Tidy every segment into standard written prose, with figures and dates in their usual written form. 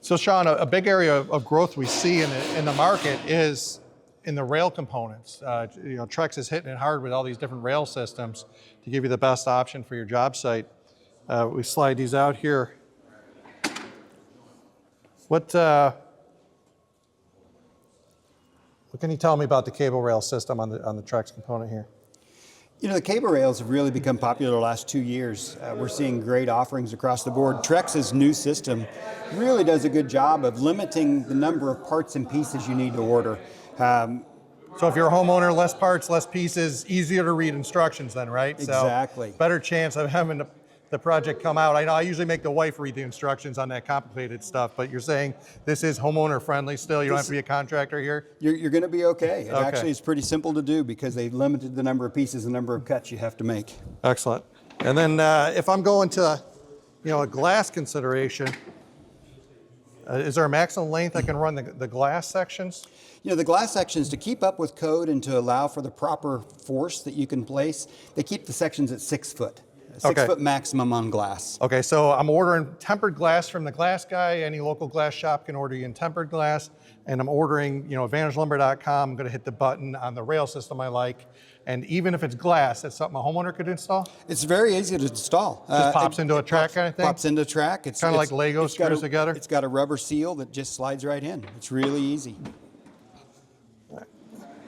So Shawn, a big area of growth we see in the market is in the rail components. Trex is hitting it hard with all these different rail systems to give you the best option for your job site. We slide these out here. What can you tell me about the cable rail system on the Trex component here? You know, the cable rails have really become popular the last 2 years. We're seeing great offerings across the board. Trex's new system really does a good job of limiting the number of parts and pieces you need to order. So if you're a homeowner, less parts, less pieces, easier to read instructions then, right? Exactly. So better chance of having the project come out. I know I usually make the wife read the instructions on that complicated stuff, but you're saying this is homeowner friendly still? You don't have to be a contractor here? You're going to be okay. It actually is pretty simple to do because they've limited the number of pieces, the number of cuts you have to make. Excellent. And then if I'm going to, a glass consideration, is there a maximum length I can run the glass sections? You know, the glass sections, to keep up with code and to allow for the proper force that you can place, they keep the sections at 6 foot. 6 foot maximum on glass. Okay, so I'm ordering tempered glass from the glass guy. Any local glass shop can order you in tempered glass. And I'm ordering, AdvantageLumber.com. I'm going to hit the button on the rail system I like. And even if it's glass, that's something a homeowner could install? It's very easy to install. Just pops into a track kind of thing? Pops into a track. It's kind of like Lego screws together? It's got a rubber seal that just slides right in. It's really easy.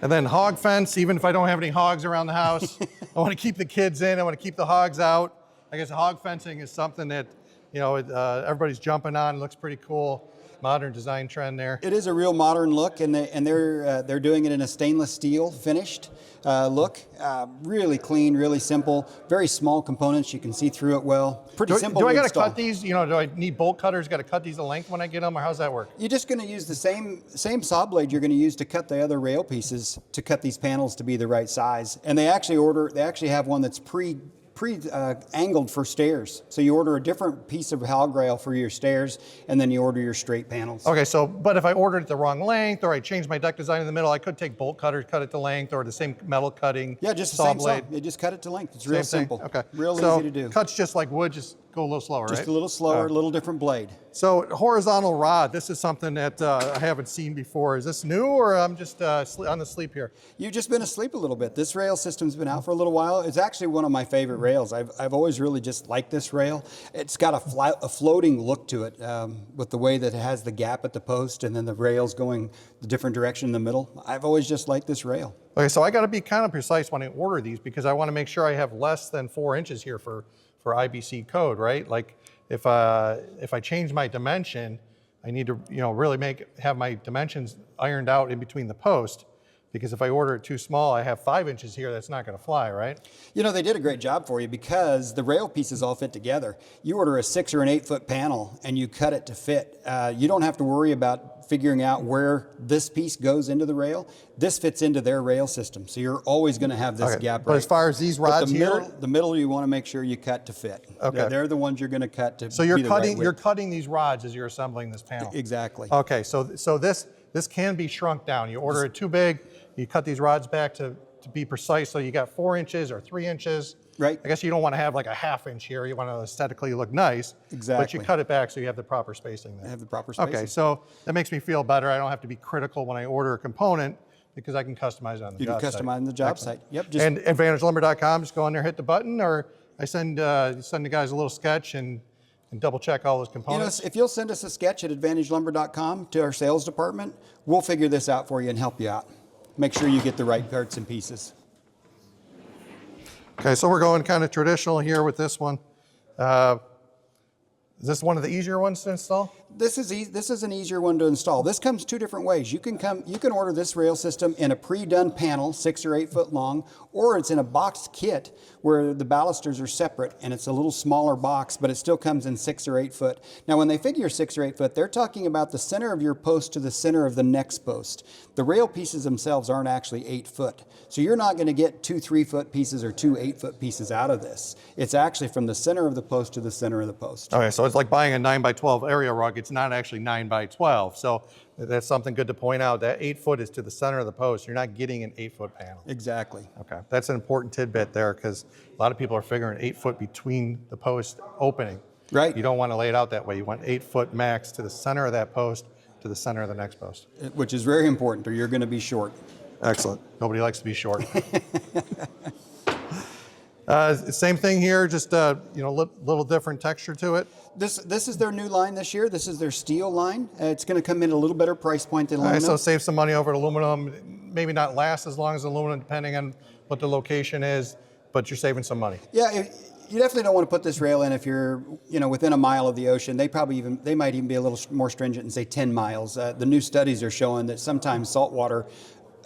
And then hog fence, even if I don't have any hogs around the house, I want to keep the kids in, I want to keep the hogs out. I guess hog fencing is something that, everybody's jumping on. It looks pretty cool. Modern design trend there. It is a real modern look, and they're doing it in a stainless steel finished look. Really clean, really simple, very small components. You can see through it well. Pretty simple. Do I got to install. cut these? Do I need bolt cutters? Got to cut these to length when I get them, or how's that work? You're just going to use the same saw blade you're going to use to cut the other rail pieces to cut these panels to be the right size. And they actually have one that's pre-angled for stairs. So you order a different piece of hog rail for your stairs, and then you order your straight panels. Okay, but if I ordered it the wrong length, or I changed my deck design in the middle, I could take bolt cutters, cut it to length, or the same metal cutting. Yeah, just the saw same blade. saw. You just cut it to length. It's real simple. Okay. Real easy to do. Cuts just like wood, just go a little slower, Just right? a little slower, a little different blade. So horizontal rod, this is something that I haven't seen before. Is this new, or I'm just on the sleep here? You've just been asleep a little bit. This rail system's been out for a little while. It's actually one of my favorite rails. I've always really just liked this rail. It's got a floating look to it with the way that it has the gap at the post and then the rails going the different direction in the middle. I've always just liked this rail. Okay, so I got to be kind of precise when I order these because I want to make sure I have less than 4 inches here for IBC code, right? Like if I change my dimension, I need to really have my dimensions ironed out in between the post, because if I order it too small, I have 5 inches here, that's not going to fly, right? They did a great job for you because the rail pieces all fit together. You order a 6 or an 8 foot panel and you cut it to fit. You don't have to worry about figuring out where this piece goes into the rail. This fits into their rail system, so you're always going to have this gap. But as far as these rods the middle you want to make sure you cut to fit. Okay. They're the ones you're going to cut to. So you're cutting these rods as you're assembling this panel. Exactly. Okay, so this can be shrunk down. You order it too big, you cut these rods back to be precise, so you got 4 inches or 3 inches. Right. I guess you don't want to have like a ½ inch here. You want to aesthetically look nice. Exactly. But you cut it back so you have the proper spacing there. Have the proper spacing. Okay, so that makes me feel better. I don't have to be critical when I order a component because I can customize it on the job site. You can customize on the job site. Yep. And AdvantageLumber.com, just go in there, hit the button, or I send the guys a little sketch and double check all those components. If you'll send us a sketch at AdvantageLumber.com to our sales department, we'll figure this out for you and help you out. Make sure you get the right parts and pieces. Okay, so we're going kind of traditional here with this one. Is this one of the easier ones to install? This is an easier one to install. This comes 2 different ways. You can order this rail system in a pre-done panel, 6 or 8 foot long, or it's in a boxed kit where the balusters are separate and it's a little smaller box, but it still comes in 6 or 8 foot. Now, when they figure 6 or 8 foot, they're talking about the center of your post to the center of the next post. The rail pieces themselves aren't actually 8 foot. So you're not going to get 2 3 foot pieces or 2 8 foot pieces out of this. It's actually from the center of the post to the center of the post. Okay, so it's like buying a 9x12 area rug. It's not actually 9x12. So that's something good to point out. That 8 foot is to the center of the post. You're not getting an 8 foot panel. Exactly. Okay, that's an important tidbit there because a lot of people are figuring 8 foot between the post opening. Right. You don't want to lay it out that way. You want 8 foot max to the center of that post to the center of the next post. Which is very important, or you're going to be short. Excellent. Nobody likes to be short. Same thing here, just little different texture to it. This is their new line this year. This is their steel line. It's going to come in a little better price point than aluminum. All right, so save some money over aluminum. Maybe not last as long as aluminum, depending on what the location is, but you're saving some money. Yeah, you definitely don't want to put this rail in if you're within a mile of the ocean. They might even be a little more stringent and say 10 miles. The new studies are showing that sometimes salt water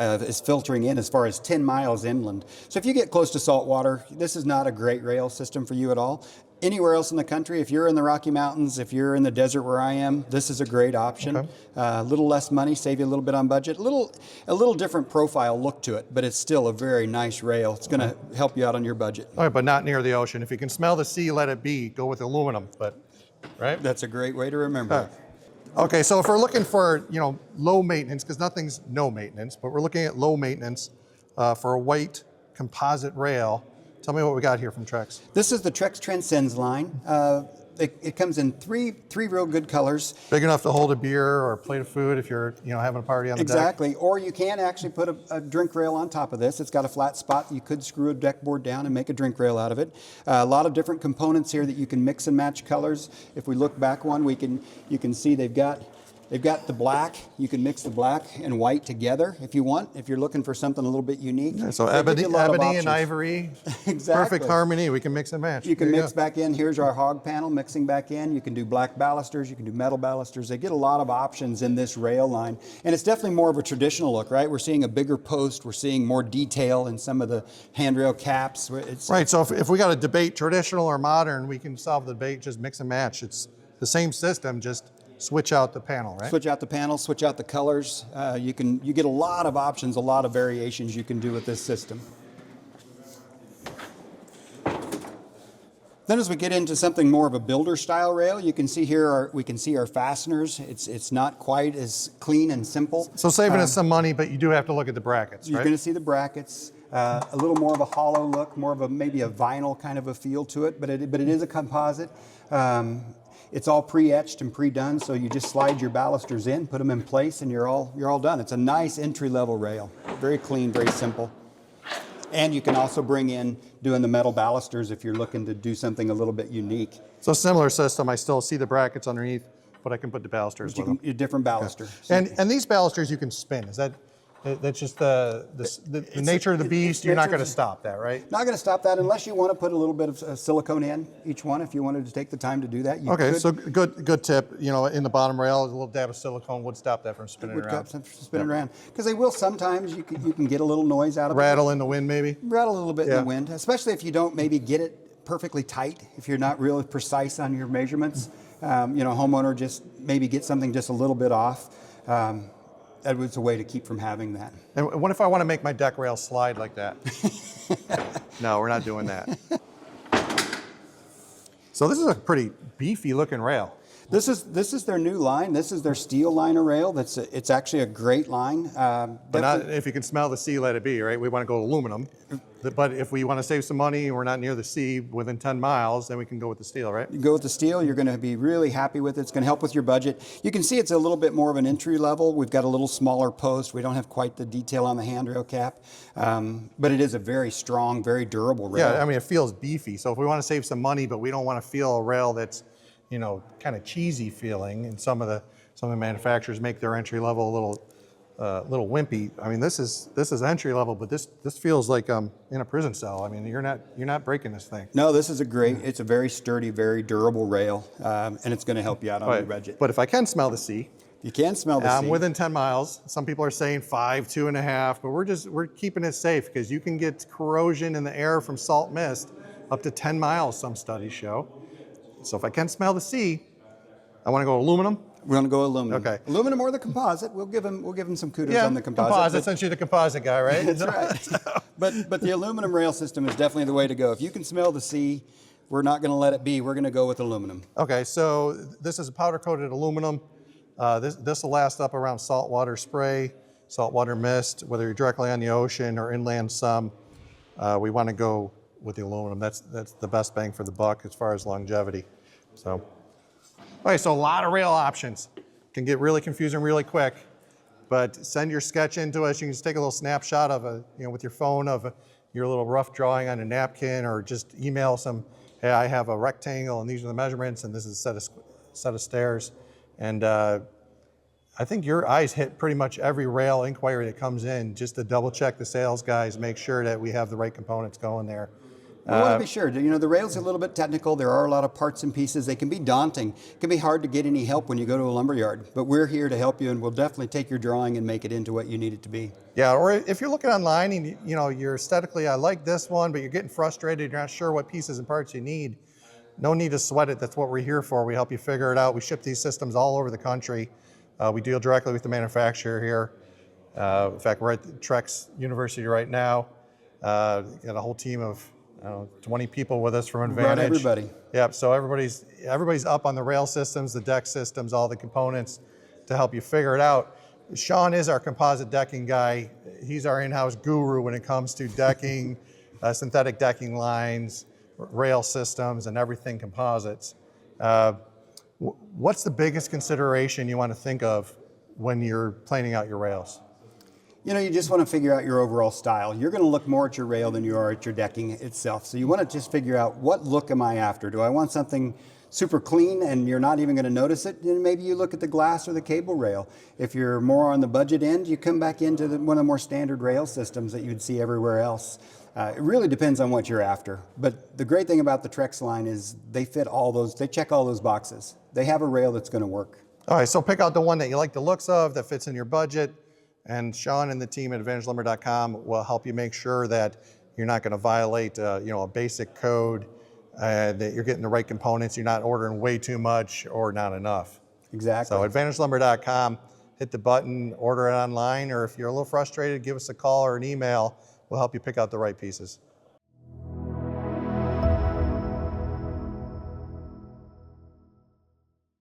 is filtering in as far as 10 miles inland. So if you get close to salt water, this is not a great rail system for you at all. Anywhere else in the country, if you're in the Rocky Mountains, if you're in the desert where I am, this is a great option. Okay. A little less money, save you a little bit on budget. A little different profile look to it, but it's still a very nice rail. It's going to help you out on your budget. All right, but not near the ocean. If you can smell the sea, let it be. Go with aluminum, right? That's a great way to remember. Okay, so if we're looking for, low maintenance, because nothing's no maintenance, but we're looking at low maintenance for a white composite rail. Tell me what we got here from Trex. This is the Trex Transcends line. It comes in three real good colors. Big enough to hold a beer or a plate of food if you're having a party on the deck. Exactly, or you can actually put a drink rail on top of this. It's got a flat spot. You could screw a deck board down and make a drink rail out of it. A lot of different components here that you can mix and match colors. If we look back one, you can see they've got the black. You can mix the black and white together if you want, if you're looking for something a little bit unique. Yeah, so ebony and ivory, exactly. Perfect harmony. We can mix and match. You can mix back in. Here's our hog panel mixing back in. You can do black balusters. You can do metal balusters. They get a lot of options in this rail line. And it's definitely more of a traditional look, right? We're seeing a bigger post. We're seeing more detail in some of the handrail caps. Right, so if we got to debate traditional or modern, we can solve the debate, just mix and match. It's the same system, just switch out the panel, right? Switch out the panel, switch out the colors. You get a lot of options, a lot of variations you can do with this system. Then as we get into something more of a builder style rail, you can see here we can see our fasteners. It's not quite as clean and simple. So saving us some money, but you do have to look at the brackets, You're right? going to see the brackets. A little more of a hollow look, more of maybe a vinyl kind of a feel to it, but it is a composite. It's all pre-etched and pre-done, so you just slide your balusters in, put them in place, and you're all done. It's a nice entry-level rail. Very clean, very simple. And you can also bring in doing the metal balusters if you're looking to do something a little bit unique. So similar system, I still see the brackets underneath, but I can put the balusters with them. A different baluster. Okay. And these balusters you can spin. That's just the nature of the beast. You're not going to stop that, right? Not going to stop that unless you want to put a little bit of silicone in each one. If you wanted to take the time to do that, you okay, could. so good tip. In the bottom rail, a little dab of silicone would stop that from spinning around. Spinning around. Because they will sometimes, you can get a little noise out of it. Rattle in the wind, maybe? Rattle a little bit in the wind, especially if you don't maybe get it perfectly tight, if you're not really precise on your measurements. Homeowner just maybe get something just a little bit off. That was a way to keep from having that. And what if I want to make my deck rail slide like that? No, we're not doing that. So this is a pretty beefy looking rail. This is their new line. This is their steel liner rail. It's actually a great line. But not if you can smell the sea, let it be, right? We want to go aluminum. But if we want to save some money and we're not near the sea within 10 miles, then we can go with the steel, right? You go with the steel, you're going to be really happy with it. It's going to help with your budget. You can see it's a little bit more of an entry level. We've got a little smaller post. We don't have quite the detail on the handrail cap. But it is a very strong, very durable rail. Yeah, I mean, it feels beefy. So if we want to save some money, but we don't want to feel a rail that's, kind of cheesy feeling, and some of the manufacturers make their entry level a little wimpy. I mean, this is entry level, but this feels like in a prison cell. I mean, you're not breaking this thing. No, this is it's a very sturdy, very durable rail, and it's going to help you out on your budget. But if I can smell the sea, you can smell the sea. I'm within 10 miles. Some people are saying 5, 2.5, but we're keeping it safe because you can get corrosion in the air from salt mist up to 10 miles. Some studies show. So if I can smell the sea, I want to go aluminum. We're going to go aluminum. Okay. Aluminum or the composite. We'll give him some kudos on the composite. Since you're the composite guy, right? That's right. But the aluminum rail system is definitely the way to go. If you can smell the sea, we're not going to let it be. We're going to go with aluminum. Okay, so this is a powder coated aluminum. This will last up around saltwater spray, saltwater mist, whether you're directly on the ocean or inland some. We want to go with the aluminum. That's the best bang for the buck as far as longevity. So, all right, so a lot of rail options. Can get really confusing really quick, but send your sketch into us. You can just take a little snapshot of with your phone of your little rough drawing on a napkin, or just email some, hey, I have a rectangle and these are the measurements and this is a set of stairs. And I think your eyes hit pretty much every rail inquiry that comes in, just to double check the sales guys, make sure that we have the right components going there. We want to be sure. The rail's a little bit technical. There are a lot of parts and pieces. They can be daunting. It can be hard to get any help when you go to a lumber yard. But we're here to help you, and we'll definitely take your drawing and make it into what you need it to be. Yeah, or if you're looking online and you're aesthetically, I like this one, but you're getting frustrated, you're not sure what pieces and parts you need, no need to sweat it. That's what we're here for. We help you figure it out. We ship these systems all over the country. We deal directly with the manufacturer here. In fact, we're at Trex University right now. Got a whole team of 20 people with us from Advantage. Brought everybody. Yep, so everybody's up on the rail systems, the deck systems, all the components to help you figure it out. Shawn is our composite decking guy. He's our in-house guru when it comes to decking, synthetic decking lines, rail systems, and everything composites. What's the biggest consideration you want to think of when you're planning out your rails? You just want to figure out your overall style. You're going to look more at your rail than you are at your decking itself. So you want to just figure out, what look am I after? Do I want something super clean and you're not even going to notice it? Then maybe you look at the glass or the cable rail. If you're more on the budget end, you come back into one of the more standard rail systems that you'd see everywhere else. It really depends on what you're after. But the great thing about the Trex line is they check all those boxes. They have a rail that's going to work. All right, so pick out the one that you like the looks of, that fits in your budget. And Shawn and the team at AdvantageLumber.com will help you make sure that you're not going to violate, a basic code, that you're getting the right components, you're not ordering way too much or not enough. Exactly. So AdvantageLumber.com, hit the button, order it online, or if you're a little frustrated, give us a call or an email. We'll help you pick out the right pieces.